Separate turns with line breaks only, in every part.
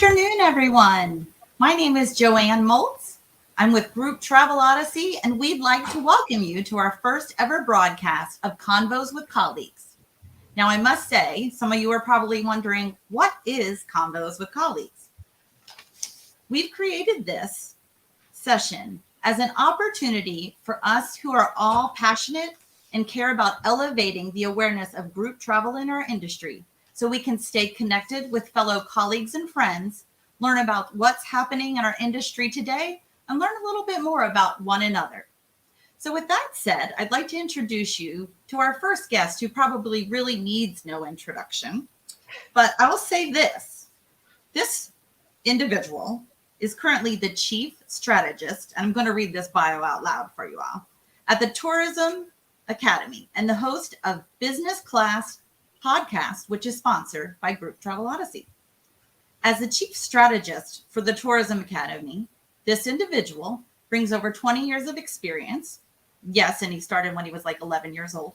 afternoon, everyone. My name is Joanne Moltz. I'm with Group Travel Odyssey, and we'd like to welcome you to our first ever broadcast of Convos with Colleagues. Now, I must say, some of you are probably wondering, what is Convos with Colleagues? We've created this session as an opportunity for us who are all passionate and care about elevating the awareness of group travel in our industry so we can stay connected with fellow colleagues and friends, learn about what's happening in our industry today, and learn a little bit more about one another. So with that said, I'd like to introduce you to our first guest who probably really needs no introduction, but I will say this. This individual is currently the chief strategist, and I'm going to read this bio out loud for you all, at the Tourism Academy and the host of Business Class podcast, which is sponsored by Group Travel Odyssey. As the chief strategist for the Tourism Academy, this individual brings over 20 years of experience. Yes, and he started when he was like 11 years old,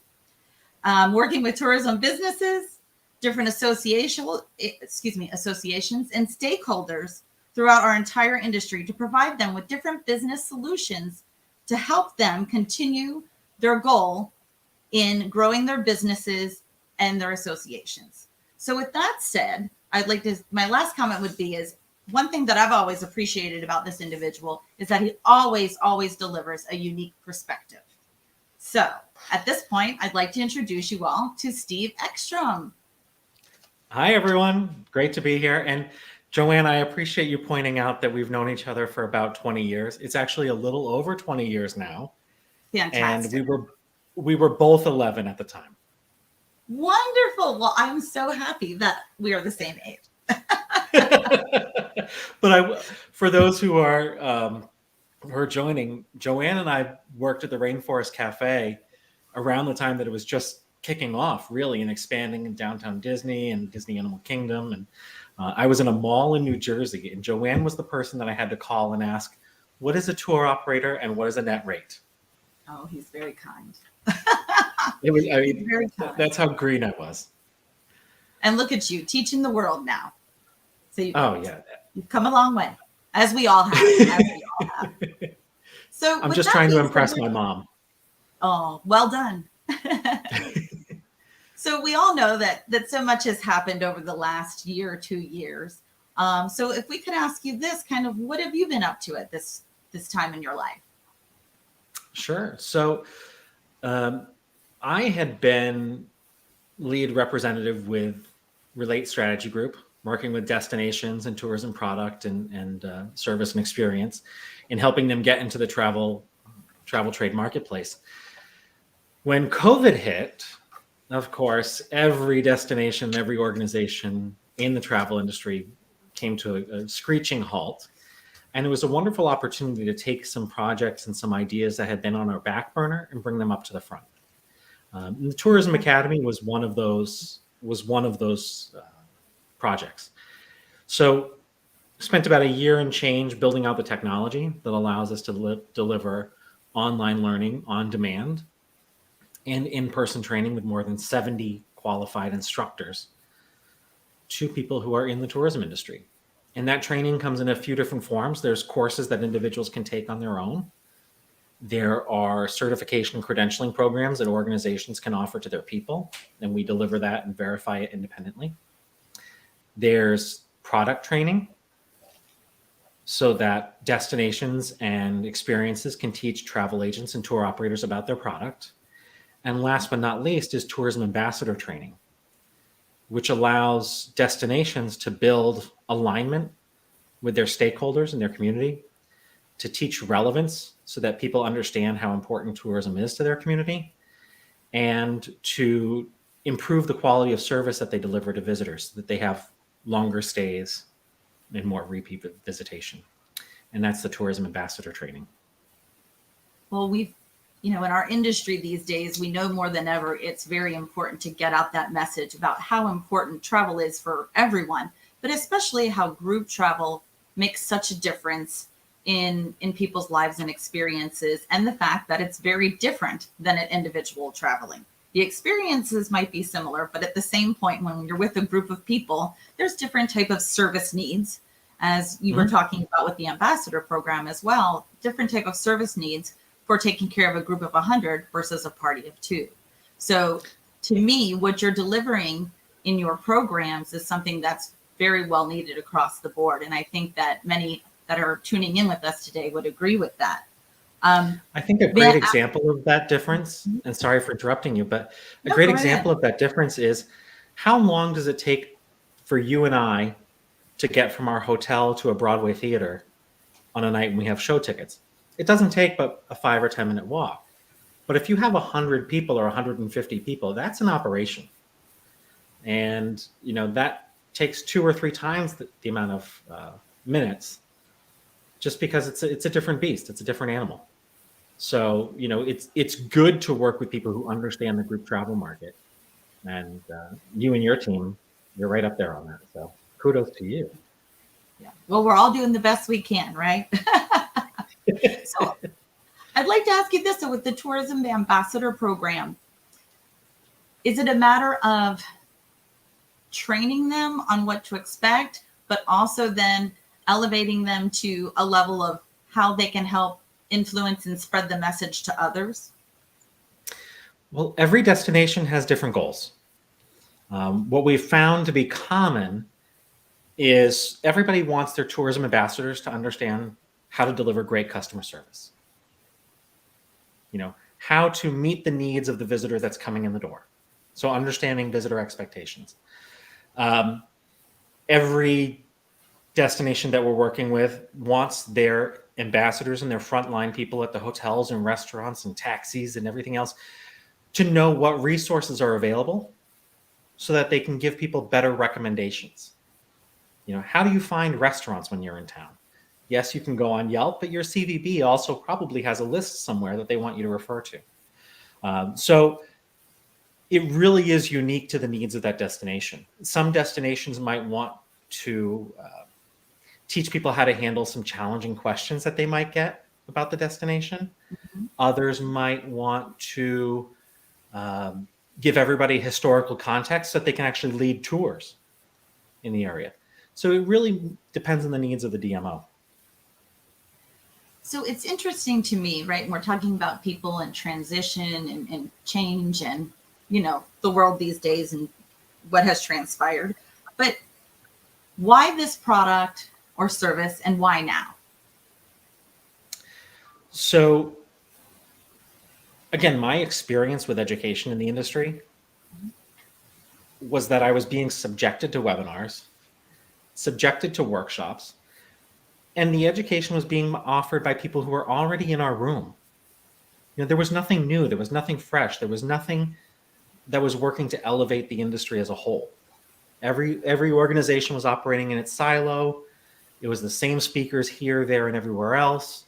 working with tourism businesses, different associations, and stakeholders throughout our entire industry to provide them with different business solutions to help them continue their goal in growing their businesses and their associations. So with that said, my last comment would be is one thing that I've always appreciated about this individual is that he always delivers a unique perspective. So at this point, I'd like to introduce you all to Steve Ekstrom.
Hi, everyone. Great to be here. And Joanne, I appreciate you pointing out that we've known each other for about 20 years. It's actually a little over 20 years now.
Fantastic.
And we were both 11 at the time.
Wonderful. Well, I'm so happy that we are the same age.
But for those who are joining, Joanne and I worked at the Rainforest Cafe around the time that it was just kicking off, really, and expanding in downtown Disney and Disney Animal Kingdom. And I was in a mall in New Jersey, and Joanne was the person that I had to call and ask, what is a tour operator and what is a net rate?
Oh, he's very kind.
Very kind. That's how green I was.
And look at you teaching the world now. So you've come a long way, as we all have. So
I'm just trying to impress my mom.
Oh, well done. So we all know that so much has happened over the last year or 2 years. So if we could ask you this, kind of, what have you been up to at this time in your life?
Sure. So I had been lead representative with Relate Strategy Group, working with destinations and tourism product and service and experience, and helping them get into the travel trade marketplace. When COVID hit, of course, every destination, every organization in the travel industry came to a screeching halt. And it was a wonderful opportunity to take some projects and some ideas that had been on our back burner and bring them up to the front. The Tourism Academy was one of those projects. So spent about a year and change building out the technology that allows us to deliver online learning on demand and in-person training with more than 70 qualified instructors to people who are in the tourism industry. And that training comes in a few different forms. There's courses that individuals can take on their own. There are certification credentialing programs that organizations can offer to their people, and we deliver that and verify it independently. There's product training so that destinations and experiences can teach travel agents and tour operators about their product. And last but not least is tourism ambassador training, which allows destinations to build alignment with their stakeholders in their community, to teach relevance so that people understand how important tourism is to their community, and to improve the quality of service that they deliver to visitors, so that they have longer stays and more repeat visitation. And that's the tourism ambassador training.
Well, in our industry these days, we know more than ever, it's very important to get out that message about how important travel is for everyone, but especially how group travel makes such a difference in people's lives and experiences, and the fact that it's very different than an individual traveling. The experiences might be similar, but at the same point, when you're with a group of people, there's different type of service needs as you were talking about with the ambassador program as well, different type of service needs for taking care of a group of 100 versus a party of 2. So to me, what you're delivering in your programs is something that's very well needed across the board. And I think that many that are tuning in with us today would agree with that.
I think a great example of that difference, and sorry for interrupting you, but a great example of that difference is, how long does it take for you and I to get from our hotel to a Broadway theater on a night when we have show tickets? It doesn't take but a 5 or 10 minute walk. But if you have 100 people or 150 people, that's an operation. And, that takes 2 or 3 times the amount of minutes, just because it's a different beast. It's a different animal. So, it's good to work with people who understand the group travel market. And you and your team, you're right up there on that. So kudos to you.
Yeah. Well, we're all doing the best we can, right? So I'd like to ask you this. So with the Tourism Ambassador Program, is it a matter of training them on what to expect, but also then elevating them to a level of how they can help influence and spread the message to others?
Well, every destination has different goals. What we've found to be common is everybody wants their tourism ambassadors to understand how to deliver great customer service. How to meet the needs of the visitor that's coming in the door. So understanding visitor expectations. Every destination that we're working with wants their ambassadors and their frontline people at the hotels and restaurants and taxis and everything else to know what resources are available so that they can give people better recommendations. How do you find restaurants when you're in town? Yes, you can go on Yelp, but your CVB also probably has a list somewhere that they want you to refer to. So it really is unique to the needs of that destination. Some destinations might want to teach people how to handle some challenging questions that they might get about the destination. Mm-hmm. Others might want to give everybody historical context so that they can actually lead tours in the area. So it really depends on the needs of the DMO.
So it's interesting to me, right? And we're talking about people and transition and change and, the world these days and what has transpired. But why this product or service and why now?
So again, my experience with education in the industry was that I was being subjected to webinars, subjected to workshops, and the education was being offered by people who were already in our room. There was nothing new. There was nothing fresh. There was nothing that was working to elevate the industry as a whole. Every organization was operating in its silo. It was the same speakers here, there, and everywhere else.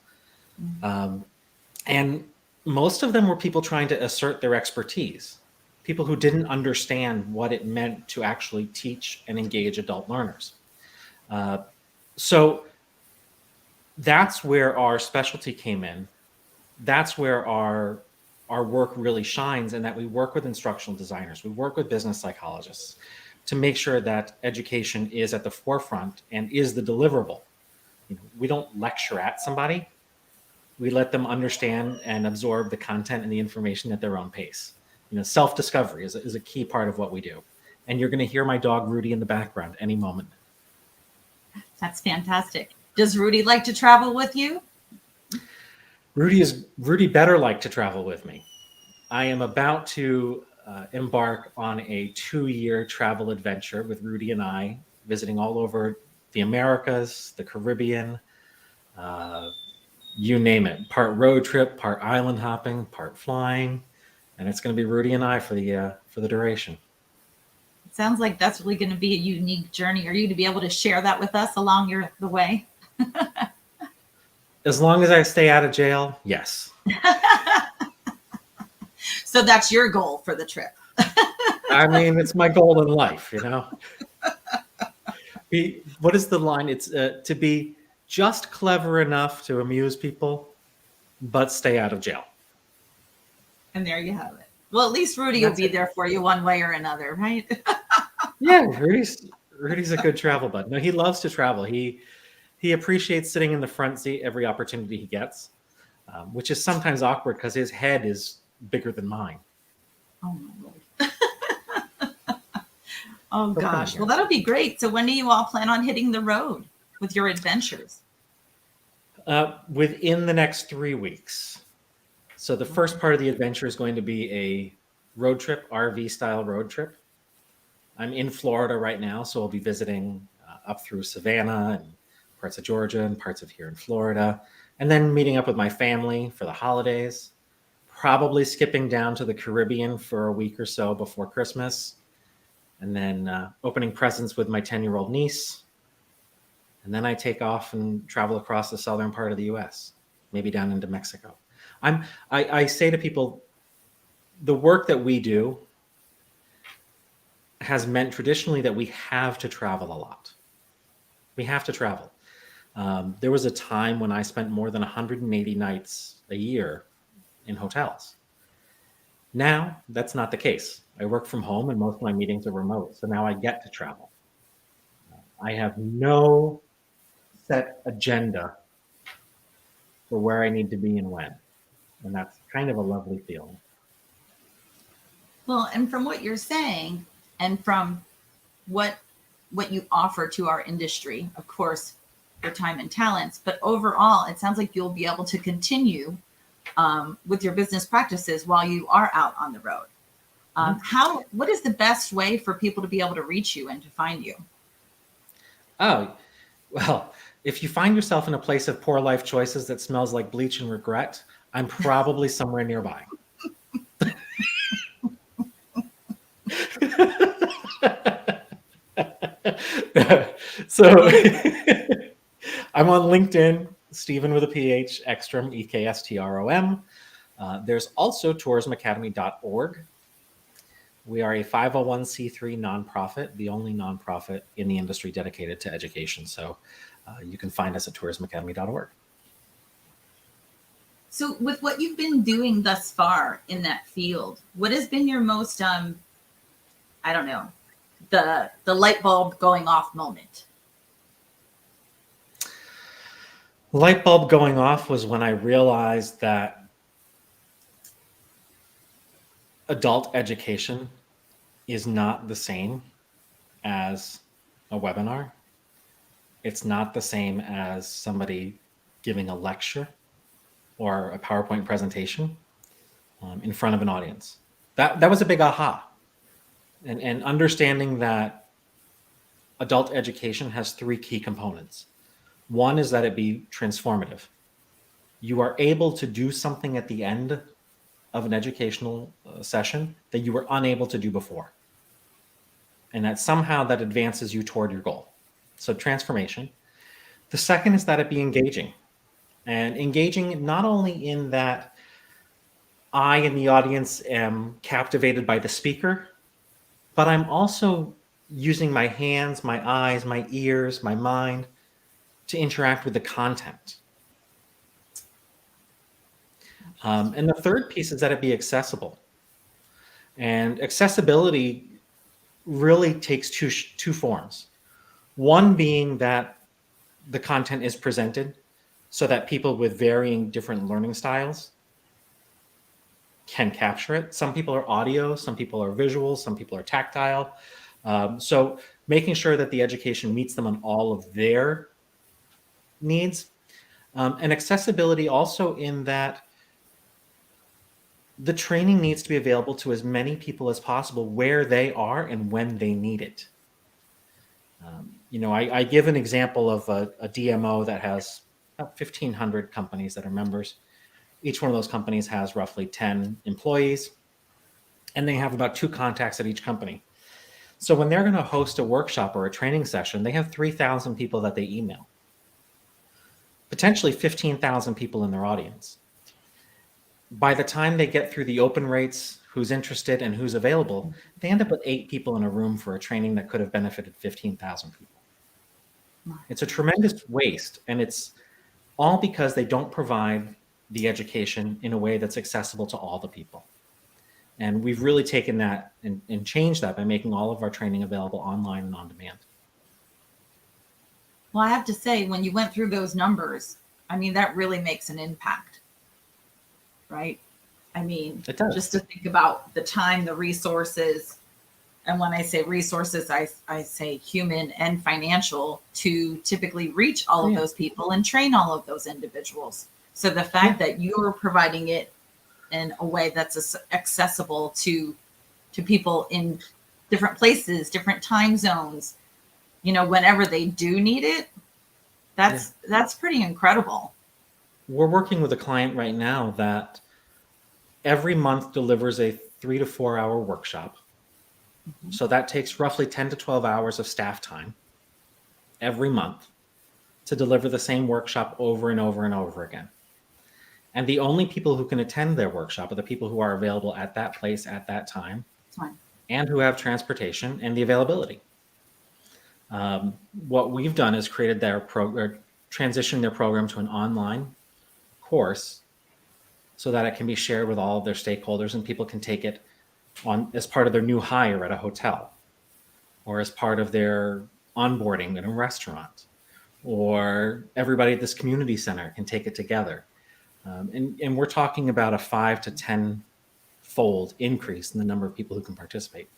And most of them were people trying to assert their expertise, people who didn't understand what it meant to actually teach and engage adult learners. So that's where our specialty came in. That's where our work really shines, in that we work with instructional designers, we work with business psychologists to make sure that education is at the forefront and is the deliverable. We don't lecture at somebody. We let them understand and absorb the content and the information at their own pace. Self-discovery is a key part of what we do. And you're going to hear my dog Rudy in the background any moment.
That's fantastic. Does Rudy like to travel with you?
Rudy better like to travel with me. I am about to embark on a 2-year travel adventure with Rudy and I, visiting all over the Americas, the Caribbean, you name it. Part road trip, part island hopping, part flying, and it's going to be Rudy and I for the duration.
It sounds like that's really going to be a unique journey. Are you to be able to share that with us along the way?
As long as I stay out of jail, yes.
So that's your goal for the trip.
I mean, it's my goal in life, What is the line? It's to be just clever enough to amuse people, but stay out of jail.
And there you have it. Well, at least Rudy will be there for you one way or another, right?
Yeah, Rudy's a good travel bud. No, he loves to travel. He He appreciates sitting in the front seat every opportunity he gets, which is sometimes awkward because his head is bigger than mine.
Oh my Lord. Oh
So come on,
gosh. Well,
Gary.
that'll be great. So when do you all plan on hitting the road with your adventures?
Within the next 3 weeks. So the first part of the adventure is going to be a road trip, RV style road trip. I'm in Florida right now, so I'll be visiting up through Savannah and parts of Georgia and parts of here in Florida, and then meeting up with my family for the holidays, probably skipping down to the Caribbean for a week or so before Christmas, and then opening presents with my 10-year-old niece. And then I take off and travel across the southern part of the US, maybe down into Mexico. I say to people, the work that we do has meant traditionally that we have to travel a lot. We have to travel. There was a time when I spent more than 180 nights a year in hotels. Now, that's not the case. I work from home and most of my meetings are remote. So now I get to travel. I have no set agenda for where I need to be and when. And that's kind of a lovely feeling.
Well, and from what you're saying, and from what you offer to our industry, of course, your time and talents, but overall, it sounds like you'll be able to continue with your business practices while you are out on the road. What is the best way for people to be able to reach you and to find you?
Oh, well, if you find yourself in a place of poor life choices that smells like bleach and regret, I'm probably somewhere nearby. So I'm on LinkedIn, Stephen with a PH, Ekstrom, Ekstrom. There's also tourismacademy.org. We are a 501c3 nonprofit, the only nonprofit in the industry dedicated to education. So you can find us at tourismacademy.org.
So with what you've been doing thus far in that field, what has been your most, I don't know, the light bulb going off moment?
Light bulb going off was when I realized that adult education is not the same as a webinar. It's not the same as somebody giving a lecture or a PowerPoint presentation in front of an audience. That was a big aha. And understanding that adult education has 3 key components. One is that it be transformative. You are able to do something at the end of an educational session that you were unable to do before. And that somehow that advances you toward your goal. So transformation. The second is that it be engaging. And engaging not only in that I in the audience am captivated by the speaker, but I'm also using my hands, my eyes, my ears, my mind to interact with the content. And the third piece is that it be accessible. And accessibility really takes two forms. One being that the content is presented so that people with varying different learning styles can capture it. Some people are audio, some people are visual, some people are tactile. So making sure that the education meets them on all of their needs. And accessibility also in that the training needs to be available to as many people as possible where they are and when they need it. I give an example of a DMO that has about 1,500 companies that are members. Each one of those companies has roughly 10 employees, and they have about 2 contacts at each company. So when they're going to host a workshop or a training session, they have 3,000 people that they email, potentially 15,000 people in their audience. By the time they get through the open rates, who's interested and who's available, they end up with 8 people in a room for a training that could have benefited 15,000 people. It's a tremendous waste, and it's all because they don't provide the education in a way that's accessible to all the people. And we've really taken that and changed that by making all of our training available online and on demand.
Well, I have to say, when you went through those numbers, I mean, that really makes an impact, right? I mean,
It does.
just to think about the time, the resources, and when I say resources, I say human and financial, to typically reach all of
Yeah.
those people and train all of those individuals. So the fact that you're providing it in a way that's accessible to people in different places, different time zones, whenever they do need it, that's pretty incredible.
We're working with a client right now that every month delivers a 3 to 4 hour workshop.
Mm-hmm.
So that takes roughly 10 to 12 hours of staff time every month to deliver the same workshop over and over and over again. And the only people who can attend their workshop are the people who are available at that place at that time
Fine.
and who have transportation and the availability. What we've done is created transition their program to an online course so that it can be shared with all of their stakeholders and people can take it on as part of their new hire at a hotel or as part of their onboarding in a restaurant, or everybody at this community center can take it together. And we're talking about a 5 to 10 fold increase in the number of people who can participate.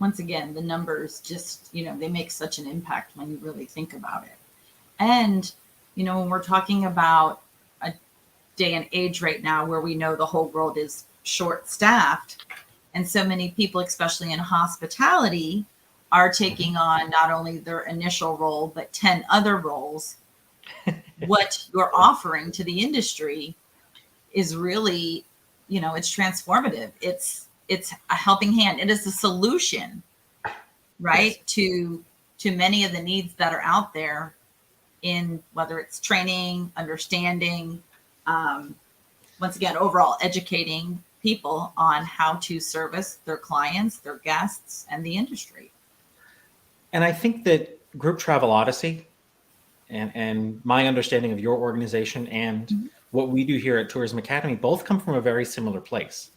Once again, the numbers just, they make such an impact when you really think about it. And, when we're talking about a day and age right now where we know the whole world is short staffed, and so many people, especially in hospitality, are taking on not only their initial role, but 10 other roles. What you're offering to the industry is really, it's transformative. It's a helping hand. It is a solution, right? Yes. To many of the needs that are out there, in whether it's training, understanding, once again, overall educating people on how to service their clients, their guests, and the industry.
And I think that Group Travel Odyssey and my understanding of your organization and mm-hmm. what we do here at Tourism Academy both come from a very similar place.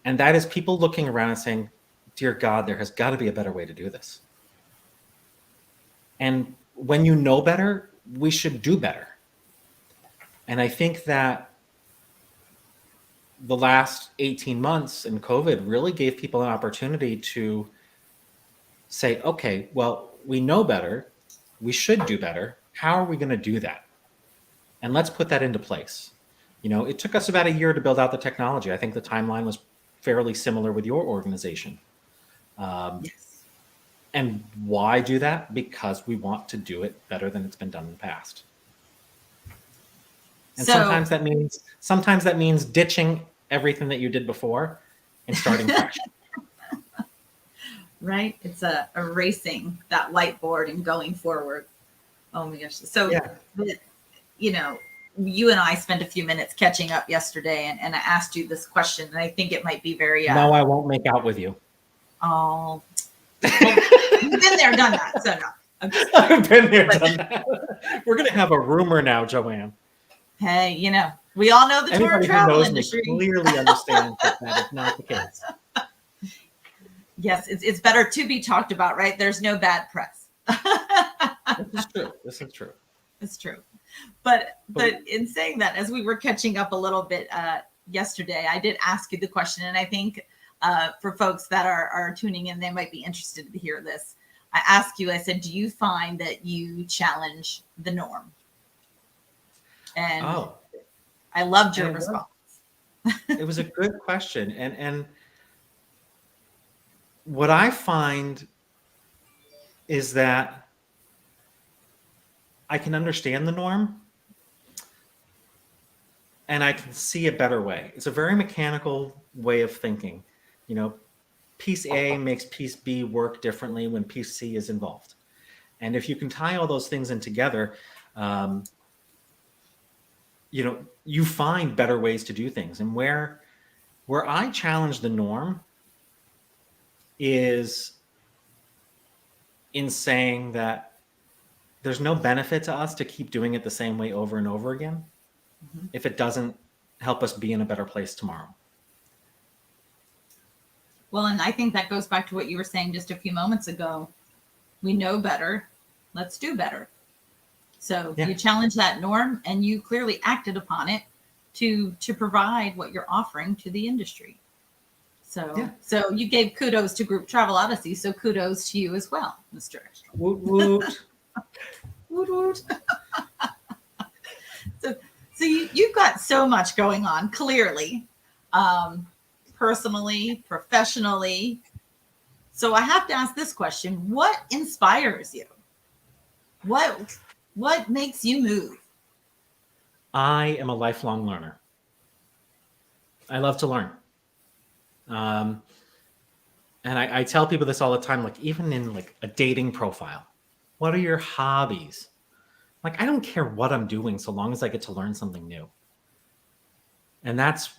And that is people looking around and saying, dear God, there has got to be a better way to do this. And when you know better, we should do better. And I think that the last 18 months in COVID really gave people an opportunity to say, okay, well, we know better. We should do better. How are we going to do that? And let's put that into place. It took us about a year to build out the technology. I think the timeline was fairly similar with your organization.
Yes.
And why do that? Because we want to do it better than it's been done in the past. And sometimes that means ditching everything that you did before and starting fresh.
Right? It's erasing that whiteboard and going forward. Oh my gosh. So, yeah. You and I spent a few minutes catching up yesterday, and I asked you this question, and I think it might be very...
No, I won't make out with you.
Oh, well, you've been there, done that. So no.
I've been there, done that. We're going to have a rumor now, Joanne.
Hey, we all know the tour and travel industry.
Clearly understands that is not the case.
Yes, it's better to be talked about, right? There's no bad press.
This is true.
It's true. But in saying that, as we were catching up a little bit yesterday, I did ask you the question, and I think for folks that are tuning in, they might be interested to hear this. I asked you, I said, do you find that you challenge the norm? And I loved your response.
It was a good question. And what I find is that I can understand the norm and I can see a better way. It's a very mechanical way of thinking. Piece A makes piece B work differently when piece C is involved. And if you can tie all those things in together, you find better ways to do things. And where I challenge the norm is in saying that there's no benefit to us to keep doing it the same way over and over again if it doesn't help us be in a better place tomorrow.
Well, and I think that goes back to what you were saying just a few moments ago. We know better. Let's do better. So
Yeah.
you challenged that norm and you clearly acted upon it to provide what you're offering to the industry. So
Yeah.
so you gave kudos to Group Travel Odyssey. So kudos to you as well, Mr. Ekstrom.
Woot woot.
Woot woot. So you've got so much going on, clearly, personally, professionally. So I have to ask this question: what inspires you? What makes you move?
I am a lifelong learner. I love to learn. And I tell people this all the time, like even in like a dating profile, what are your hobbies? Like, I don't care what I'm doing so long as I get to learn something new. And that's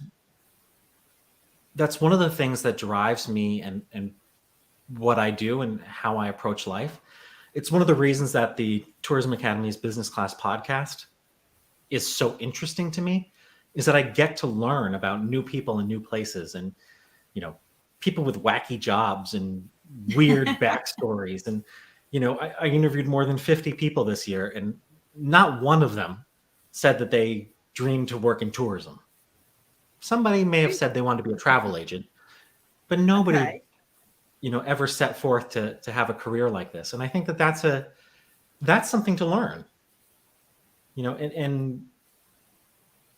one of the things that drives me and what I do and how I approach life. It's one of the reasons that the Tourism Academy's Business Class podcast is so interesting to me, is that I get to learn about new people and new places and, you know, people with wacky jobs and weird backstories. And, you know, I interviewed more than 50 people this year, and not one of them said that they dreamed to work in tourism. Somebody may have said they wanted to be a travel agent, but nobody,
Okay.
you know, ever set forth to have a career like this. And I think that that's something to learn, you know, and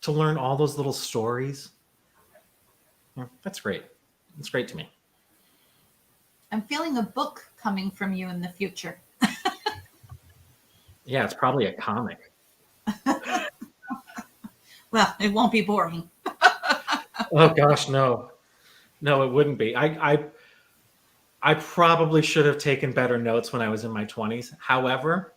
to learn all those little stories. Yeah, that's great. It's great to me.
I'm feeling a book coming from you in the future.
Yeah, it's probably a comic.
Well, it won't be boring.
Oh gosh, no. No, it wouldn't be. I probably should have taken better notes when I was in my 20s. However,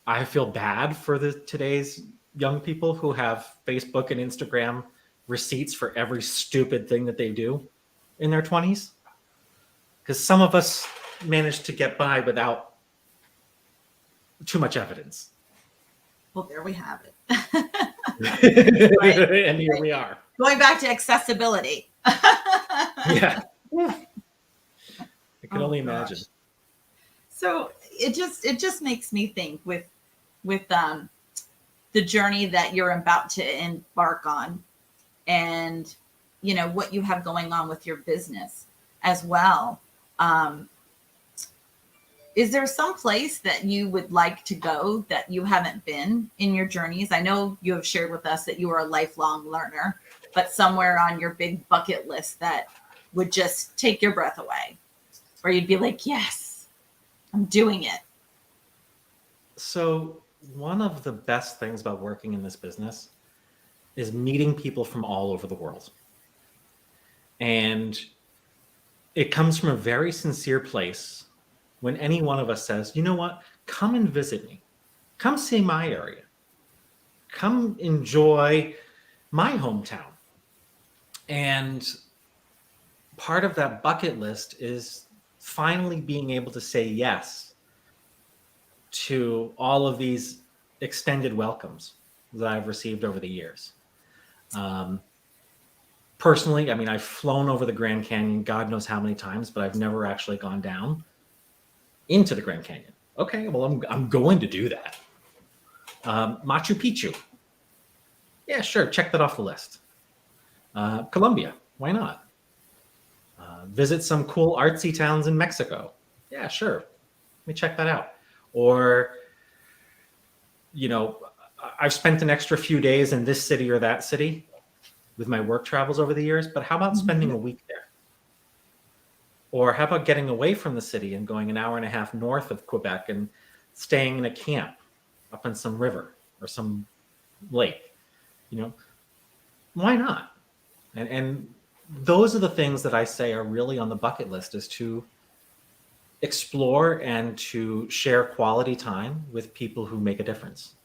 I feel bad for today's young people who have Facebook and Instagram receipts for every stupid thing that they do in their 20s. Because some of us managed to get by without too much evidence.
Well, there we have it.
Right. And here we are.
Going back to accessibility.
Yeah. I can only imagine.
So it just makes me think with the journey that you're about to embark on, and you know what you have going on with your business as well. Is there some place that you would like to go that you haven't been in your journeys? I know you have shared with us that you are a lifelong learner, but somewhere on your big bucket list that would just take your breath away, where you'd be like, yes, I'm doing it.
So one of the best things about working in this business is meeting people from all over the world. And it comes from a very sincere place when any one of us says, you know what, come and visit me. Come see my area. Come enjoy my hometown. And part of that bucket list is finally being able to say yes to all of these extended welcomes that I've received over the years. Personally, I mean, I've flown over the Grand Canyon God knows how many times, but I've never actually gone down into the Grand Canyon. Okay, well, I'm going to do that. Machu Picchu. Yeah, sure, check that off the list. Colombia, why not? Visit some cool artsy towns in Mexico. Yeah, sure, let me check that out. Or, you know, I've spent an extra few days in this city or that city with my work travels over the years, but how about spending a week there? Or how about getting away from the city and going an hour and a half north of Quebec and staying in a camp up on some river or some lake? You know, why not? And those are the things that I say are really on the bucket list, is to explore and to share quality time with people who make a difference,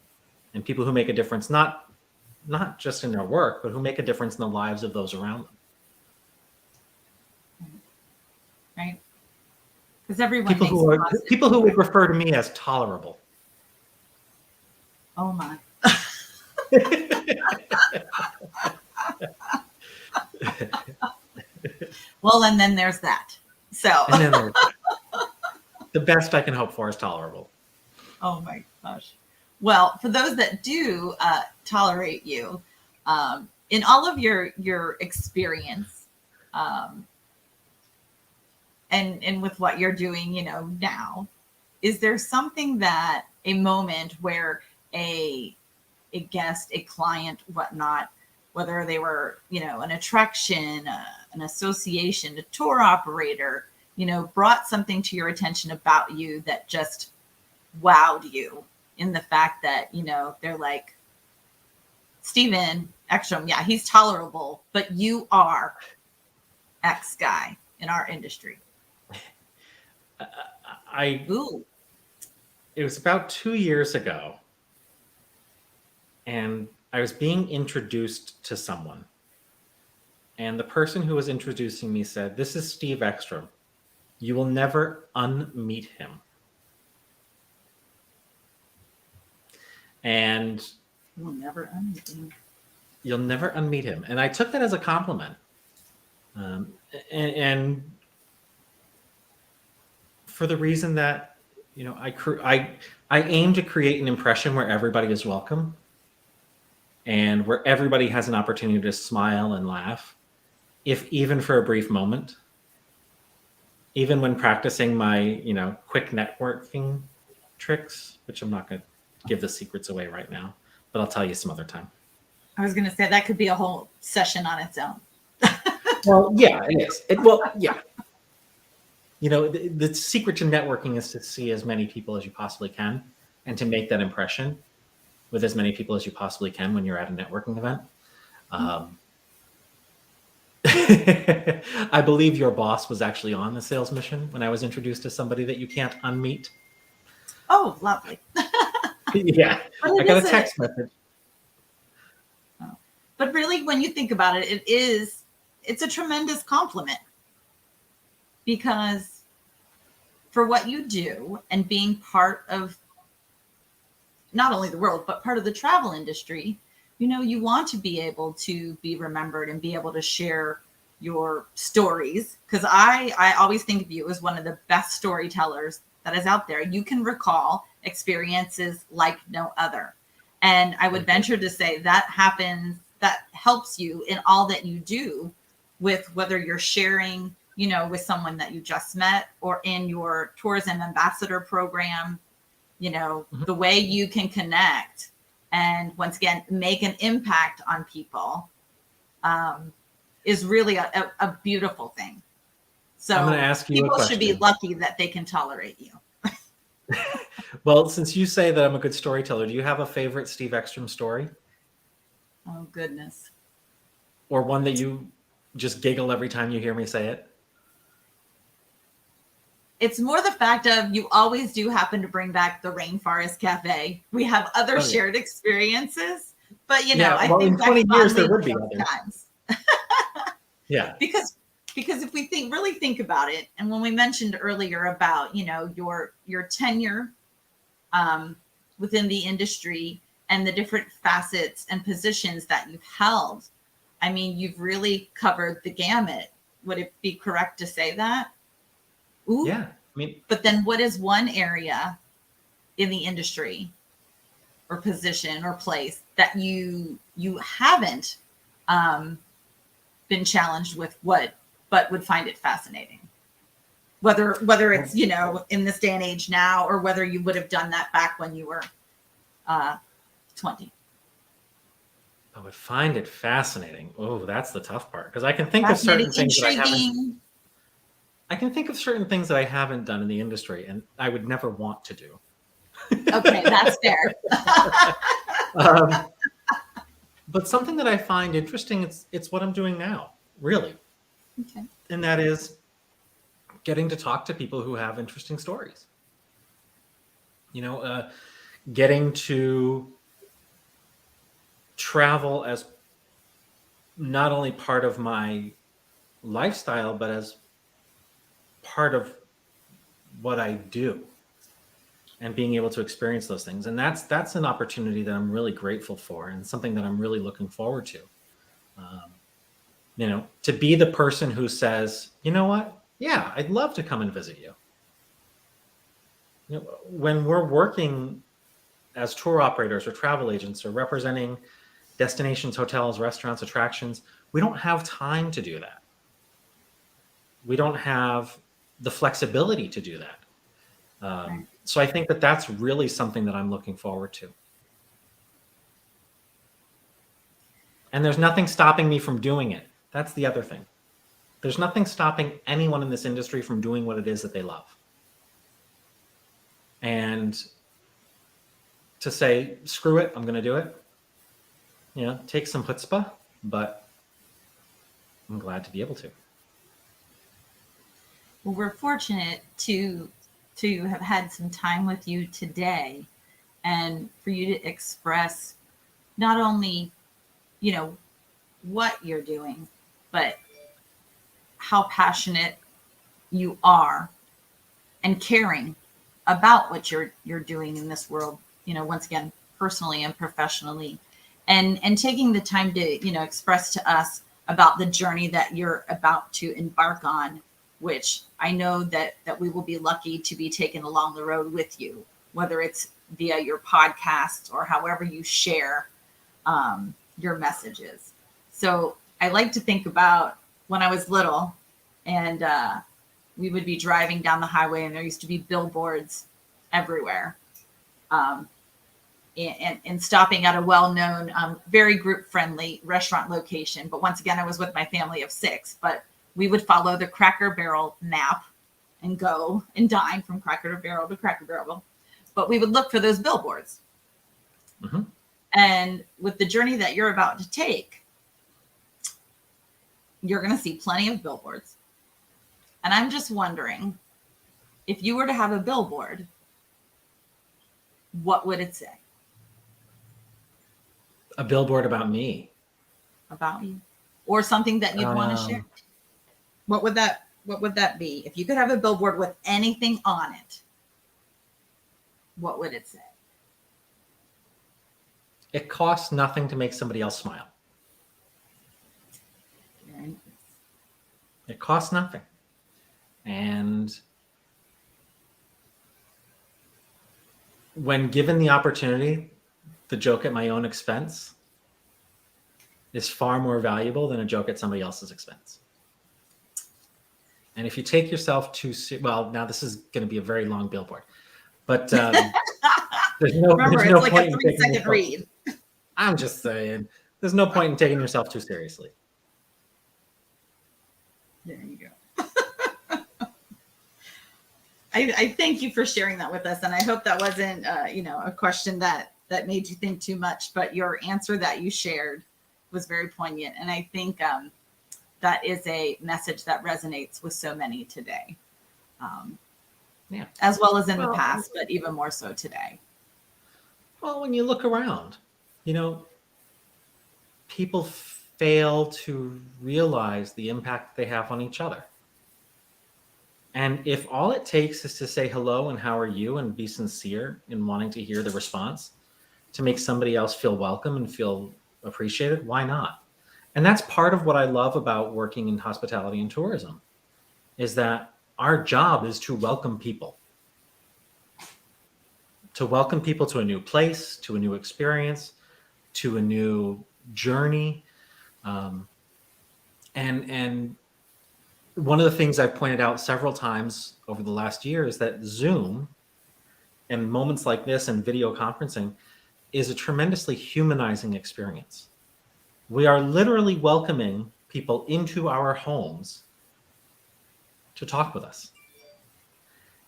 and people who make a difference, not just in their work, but who make a difference in the lives of those around them.
Right? Because everyone
People who would refer to me as tolerable.
Oh my. Well, and then there's that. So
And then the best I can hope for is tolerable.
Oh my gosh. Well, for those that do tolerate you, in all of your experience, um, and with what you're doing, now, is there something that a moment where a a guest, a client, whatnot, whether they were, an attraction, an association, a tour operator, brought something to your attention about you that just wowed you in the fact that, they're like, Steven Ekstrom, yeah, he's tolerable, but you are X guy in our industry.
I
Ooh.
It was about 2 years ago, and I was being introduced to someone. And the person who was introducing me said, "This is Steve Ekstrom. You will never unmeet him." And
We'll never anything.
you'll never unmeet him. And I took that as a compliment. And for the reason that, I aim to create an impression where everybody is welcome and where everybody has an opportunity to smile and laugh, if even for a brief moment. Even when practicing my, quick networking tricks, which I'm not going to give the secrets away right now, but I'll tell you some other time.
I was going to say that could be a whole session on its own.
Well, yeah, it is. Yeah. The secret to networking is to see as many people as you possibly can and to make that impression with as many people as you possibly can when you're at a networking event. I believe your boss was actually on the sales mission when I was introduced to somebody that you can't unmeet.
Oh, lovely.
Yeah, I got a text message.
But really, when you think about it, it's a tremendous compliment, because for what you do and being part of not only the world, but part of the travel industry, you want to be able to be remembered and be able to share your stories. Because I always think of you as one of the best storytellers that is out there. You can recall experiences like no other. And I would venture to say that helps you in all that you do, with whether you're sharing, with someone that you just met, or in your tourism ambassador program, the way you can connect and once again make an impact on people is really a beautiful thing. So
I'm going to ask you a
people
question.
should be lucky that they can tolerate you.
Well, since you say that I'm a good storyteller, do you have a favorite Steve Ekstrom story?
Oh, goodness.
Or one that you just giggle every time you hear me say it?
It's more the fact of you always do happen to bring back the Rainforest Cafe. We have other shared experiences, but I think
in 20 years there would be
other times.
Yeah.
Because if we really think about it, and when we mentioned earlier about, your tenure within the industry and the different facets and positions that you've held, I mean, you've really covered the gamut. Would it be correct to say that? Ooh.
Yeah.
But then what is one area in the industry or position or place that you haven't been challenged with, but would find it fascinating? Whether it's, in this day and age now, or whether you would have done that back when you were 20.
I would find it fascinating. Oh, that's the tough part, because I can think of certain things I can think of certain things that I haven't done in the industry, and I would never want to do.
Okay, that's fair.
But something that I find interesting, it's what I'm doing now, really.
Okay.
And that is getting to talk to people who have interesting stories. Getting to travel as not only part of my lifestyle, but as part of what I do, and being able to experience those things. And that's an opportunity that I'm really grateful for, and something that I'm really looking forward to. To be the person who says, you know what? Yeah, I'd love to come and visit you. When we're working as tour operators or travel agents or representing destinations, hotels, restaurants, attractions, we don't have time to do that. We don't have the flexibility to do that.
Right.
So I think that that's really something that I'm looking forward to. And there's nothing stopping me from doing it. That's the other thing. There's nothing stopping anyone in this industry from doing what it is that they love. And to say, screw it, I'm going to do it. Take some chutzpah, but I'm glad to be able to.
Well, we're fortunate to have had some time with you today, and for you to express not only, what you're doing, but how passionate you are and caring about what you're doing in this world, once again, personally and professionally, and taking the time to, express to us about the journey that you're about to embark on, which I know that we will be lucky to be taken along the road with you, whether it's via your podcast or however you share your messages. So I like to think about when I was little, and we would be driving down the highway, and there used to be billboards everywhere, and stopping at a well-known, very group-friendly restaurant location. But once again, I was with my family of 6, but we would follow the Cracker Barrel map and go and dine from Cracker Barrel to Cracker Barrel. But we would look for those billboards.
Mm-hmm.
And with the journey that you're about to take, you're going to see plenty of billboards. And I'm just wondering, if you were to have a billboard, what would it say?
A billboard about me.
About you. Or something that you'd want to share. What would that be? If you could have a billboard with anything on it, what would it say?
It costs nothing to make somebody else smile.
Very nice.
It costs nothing. And when given the opportunity, the joke at my own expense is far more valuable than a joke at somebody else's expense. And if you take yourself too well, now this is going to be a very long billboard, but there's no
like
point
a
in
3-second read.
I'm just saying, there's no point in taking yourself too seriously.
There you go. I thank you for sharing that with us, and I hope that wasn't a question that made you think too much, but your answer that you shared was very poignant, and I think that is a message that resonates with so many today, as well as in the past, but even more so today.
Well, when you look around, people fail to realize the impact they have on each other. And if all it takes is to say hello and how are you and be sincere in wanting to hear the response to make somebody else feel welcome and feel appreciated, why not? And that's part of what I love about working in hospitality and tourism, is that our job is to welcome people. To welcome people to a new place, to a new experience, to a new journey. And one of the things I've pointed out several times over the last year is that Zoom and moments like this and video conferencing is a tremendously humanizing experience. We are literally welcoming people into our homes to talk with us.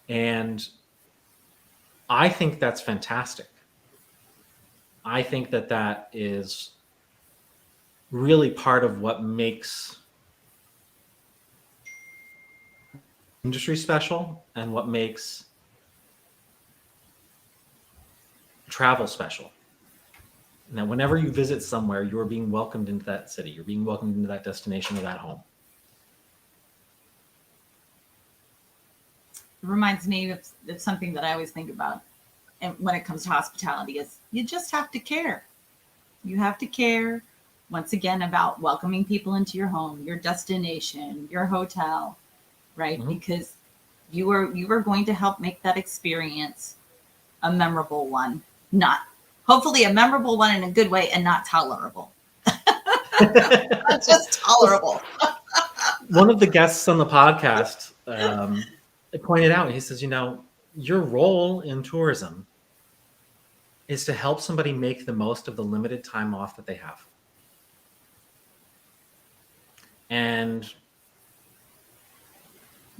And I think that's fantastic. I think that is really part of what makes industry special and what makes travel special. Now, whenever you visit somewhere, you're being welcomed into that city. You're being welcomed into that destination or that home.
It reminds me of something that I always think about, and when it comes to hospitality, is you just have to care. You have to care, once again, about welcoming people into your home, your destination, your hotel, right? Mm-hmm. Because You were going to help make that experience a memorable one, not hopefully a memorable one in a good way and not tolerable. Not just tolerable.
One of the guests on the podcast pointed out, he says, your role in tourism is to help somebody make the most of the limited time off that they have. And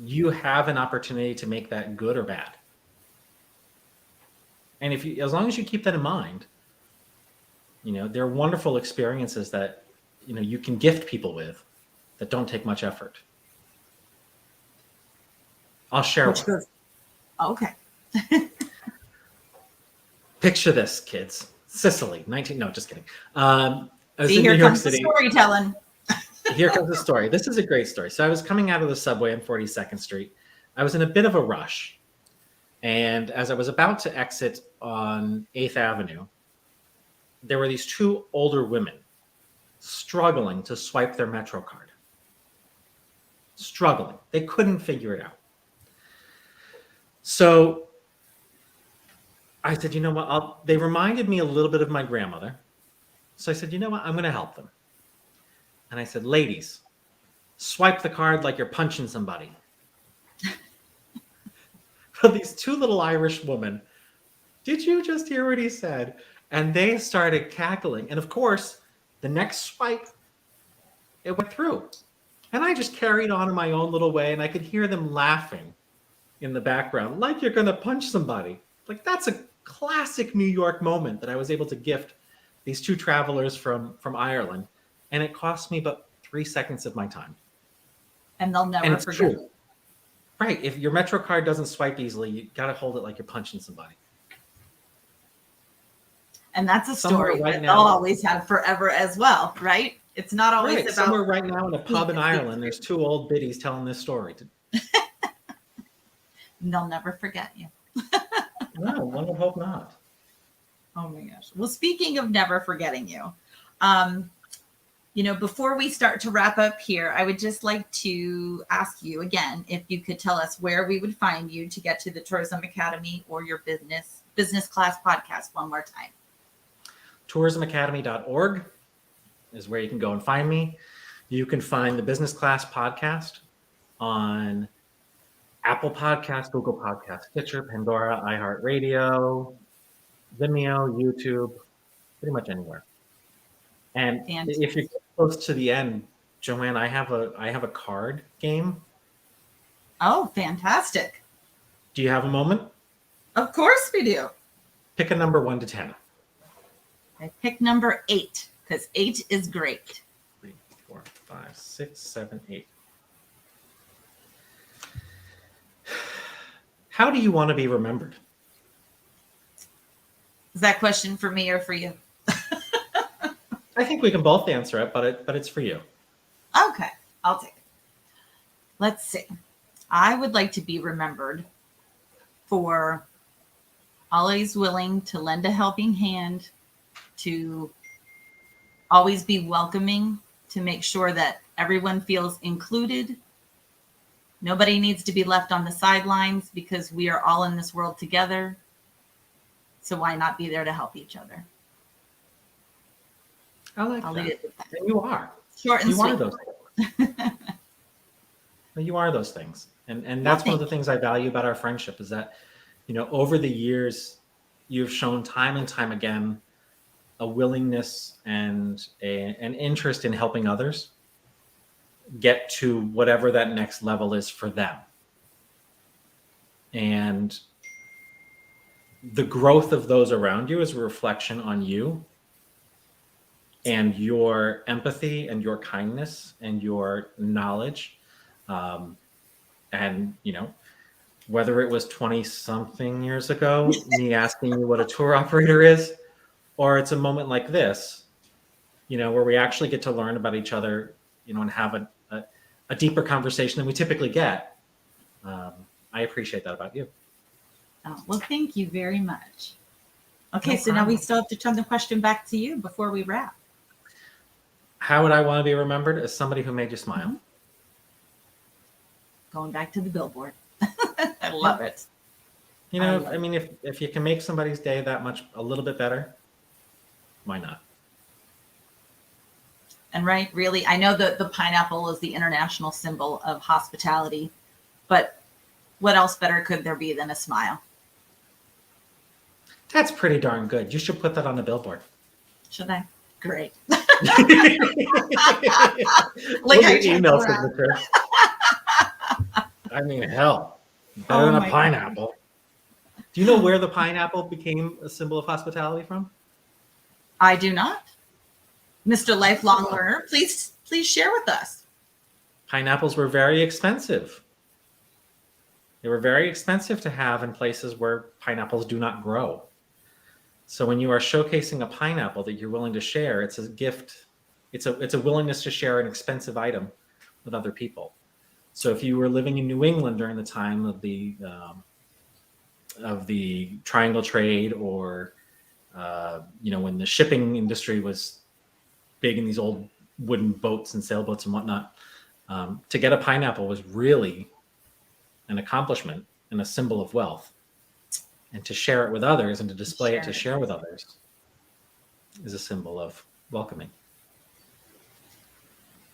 you have an opportunity to make that good or bad. And as long as you keep that in mind, there are wonderful experiences that, you can gift people with that don't take much effort. I'll share one.
Okay.
Picture this, kids. Sicily, no, just kidding. I was in
here
New York
comes
City.
The storytelling.
Here comes the story. This is a great story. So I was coming out of the subway on 42nd Street. I was in a bit of a rush. And as I was about to exit on 8th Avenue, there were these two older women struggling to swipe their Metro card. Struggling. They couldn't figure it out. So I said, you know what? They reminded me a little bit of my grandmother. So I said, you know what? I'm going to help them. And I said, ladies, swipe the card like you're punching somebody. But these two little Irish women, did you just hear what he said? And they started cackling. And of course, the next swipe, it went through. And I just carried on in my own little way. And I could hear them laughing in the background, like you're going to punch somebody. Like, that's a classic New York moment that I was able to gift these two travelers from Ireland. And it cost me but 3 seconds of my time.
And they'll never forget it.
Right. If your Metro card doesn't swipe easily, you got to hold it like you're punching somebody.
And that's a story that they'll always have forever as well, right? It's not always about...
Somewhere right now in a pub in Ireland, there's two old biddies telling this story.
They'll never forget you.
No, one would hope not.
Oh my gosh. Well, speaking of never forgetting you, before we start to wrap up here, I would just like to ask you again, if you could tell us where we would find you to get to the Tourism Academy or your business class podcast one more time.
tourismacademy.org is where you can go and find me. You can find the business class podcast on Apple Podcasts, Google Podcasts, Stitcher, Pandora, iHeartRadio, Vimeo, YouTube, pretty much anywhere. And if you're close to the end, Joanne, I have a card game.
Oh, fantastic.
Do you have a moment?
Of course we do.
Pick a number 1 to 10.
I pick number 8 because 8 is great.
3, 4, 5, 6, 7, 8. How do you want to be remembered?
Is that question for me or for you?
I think we can both answer it, but it's for you.
Okay, I'll take it. Let's see. I would like to be remembered for always willing to lend a helping hand, to always be welcoming, to make sure that everyone feels included. Nobody needs to be left on the sidelines because we are all in this world together. So why not be there to help each other?
I'll
leave it with that.
And you are.
Short and sweet.
Are those things. You are those things. And that's one of the things I value about our friendship is that, over the years, you've shown time and time again a willingness and an interest in helping others get to whatever that next level is for them. And the growth of those around you is a reflection on you and your empathy and your kindness and your knowledge. And, whether it was 20 something years ago, me asking you what a tour operator is, or it's a moment like this, where we actually get to learn about each other, and have a deeper conversation than we typically get. I appreciate that about you.
Oh, well, thank you very much. Okay, so now we still have to turn the question back to you before we wrap.
How would I want to be remembered? As somebody who made you smile.
Mm-hmm. Going back to the billboard. I love it.
You
I
know,
love
I mean, if you can make somebody's day that much a little bit better, why not?
And right, really, I know that the pineapple is the international symbol of hospitality, but what else better could there be than a smile?
That's pretty darn good. You should put that on the billboard.
Should I? Great.
Look
Like I
at
checked
email
around.
signature. I mean, hell, better
Oh
than a
my God.
pineapple. Do you know where the pineapple became a symbol of hospitality from?
I do not. Mr. Lifelong Learner, please share with us.
Pineapples were very expensive. They were very expensive to have in places where pineapples do not grow. So when you are showcasing a pineapple that you're willing to share, it's a gift. It's a willingness to share an expensive item with other people. So if you were living in New England during the time of the triangle trade, or when the shipping industry was big in these old wooden boats and sailboats and whatnot, to get a pineapple was really an accomplishment and a symbol of wealth. And to share it with others and to display it, to share with others, is a symbol of welcoming.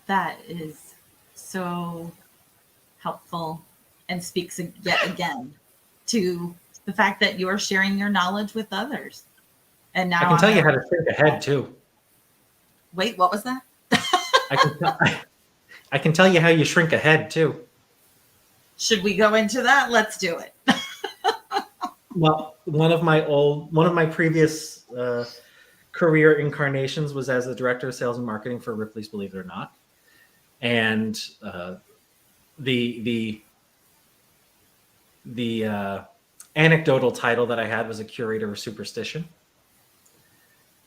That is so helpful and speaks yet again to the fact that you're sharing your knowledge with others. And now
I can tell you how to think ahead too.
Wait, what was that?
I can tell you how you shrink ahead too.
Should we go into that? Let's do it.
Well, one of my previous career incarnations was as the director of sales and marketing for Ripley's Believe It or Not, and the anecdotal title that I had was a curator of superstition.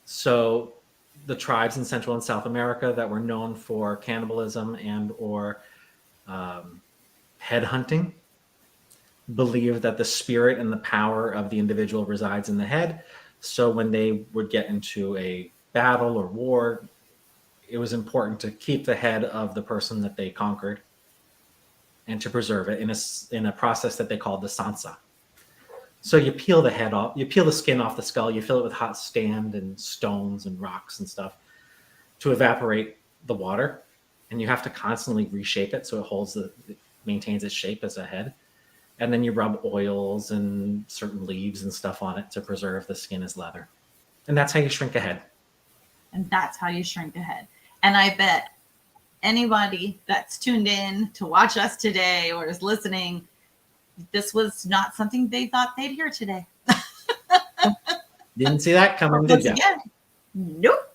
So the tribes in Central and South America that were known for cannibalism and or head hunting believed that the spirit and the power of the individual resides in the head. So when they would get into a battle or war, it was important to keep the head of the person that they conquered and to preserve it in a process that they called the sansa. So you peel the head off, you peel the skin off the skull, you fill it with hot sand and stones and rocks and stuff to evaporate the water. And you have to constantly reshape it so it maintains its shape as a head. And then you rub oils and certain leaves and stuff on it to preserve the skin as leather. And that's how you shrink a head.
And that's how you shrink a head. And I bet anybody that's tuned in to watch us today or is listening, this was not something they thought they'd hear today.
Didn't see that coming, did you?
Again, nope.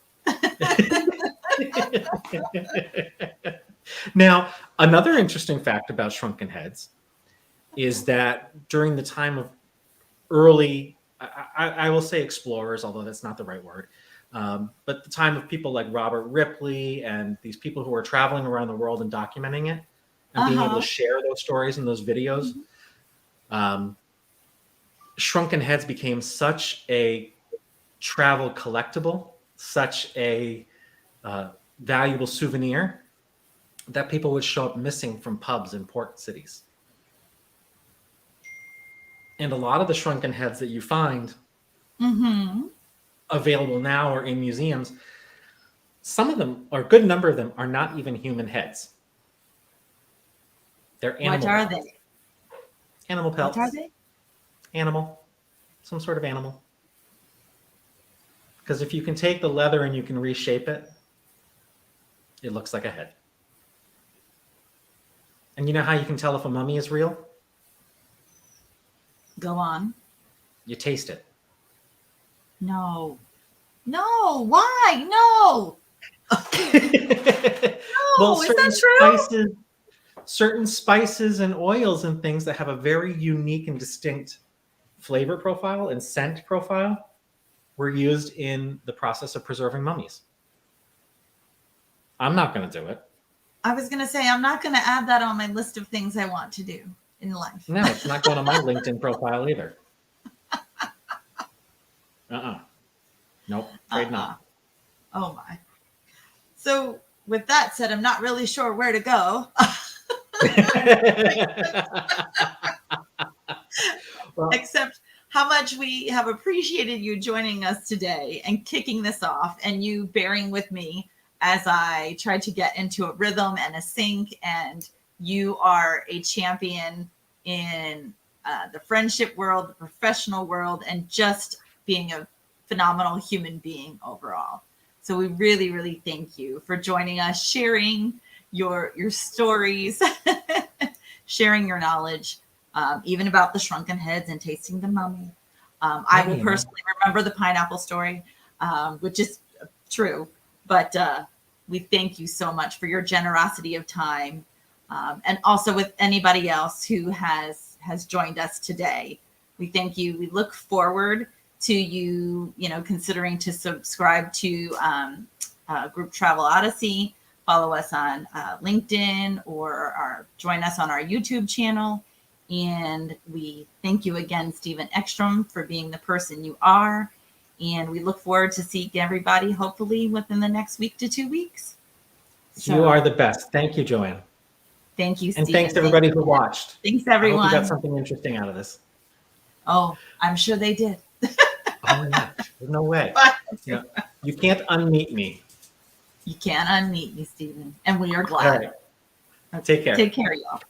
Now, another interesting fact about shrunken heads is that during the time of early, I will say explorers, although that's not the right word, but the time of people like Robert Ripley and these people who are traveling around the world and documenting it and being able to share those stories and those videos, shrunken heads became such a travel collectible, such a valuable souvenir that people would show up missing from pubs in port cities. And a lot of the shrunken heads that you find available now or in museums, some of them, or a good number of them, are not even human heads. They're animal.
What are they?
Animal pelts.
What are they?
Animal. Some sort of animal. Because if you can take the leather and you can reshape it, it looks like a head. And you know how you can tell if a mummy is real?
Go on.
You taste it.
No. Why? No.
Well,
Is that true?
Certain spices and oils and things that have a very unique and distinct flavor profile and scent profile were used in the process of preserving mummies. I'm not going to do it.
I was going to say, I'm not going to add that on my list of things I want to do in life.
No, it's not going on my LinkedIn profile either. Nope, afraid not.
Oh my. So with that said, I'm not really sure where to go.
Well,
except how much we have appreciated you joining us today and kicking this off, and you bearing with me as I tried to get into a rhythm and a sync. And you are a champion in the friendship world, the professional world, and just being a phenomenal human being overall. So we really, really thank you for joining us, sharing your stories, sharing your knowledge, even about the shrunken heads and tasting the mummy. I will personally remember the pineapple story, which is true. But we thank you so much for your generosity of time, and also with anybody else who has joined us today. We thank you. We look forward to you, considering to subscribe to Group Travel Odyssey, follow us on LinkedIn, or join us on our YouTube channel. And we thank you again, Stephen Ekstrom, for being the person you are. And we look forward to seeing everybody, hopefully within the next week to 2 weeks.
So, you are the best. Thank you, Joanne.
Thank you,
And
Stephen.
thanks everybody who watched.
Thanks, everyone.
I hope you got something interesting out of this.
Oh, I'm sure they did.
Oh, yeah. There's no way. You can't unmeet me.
You can't unmeet me, Stephen. And we are glad.
All right. Take care.
Take care, y'all.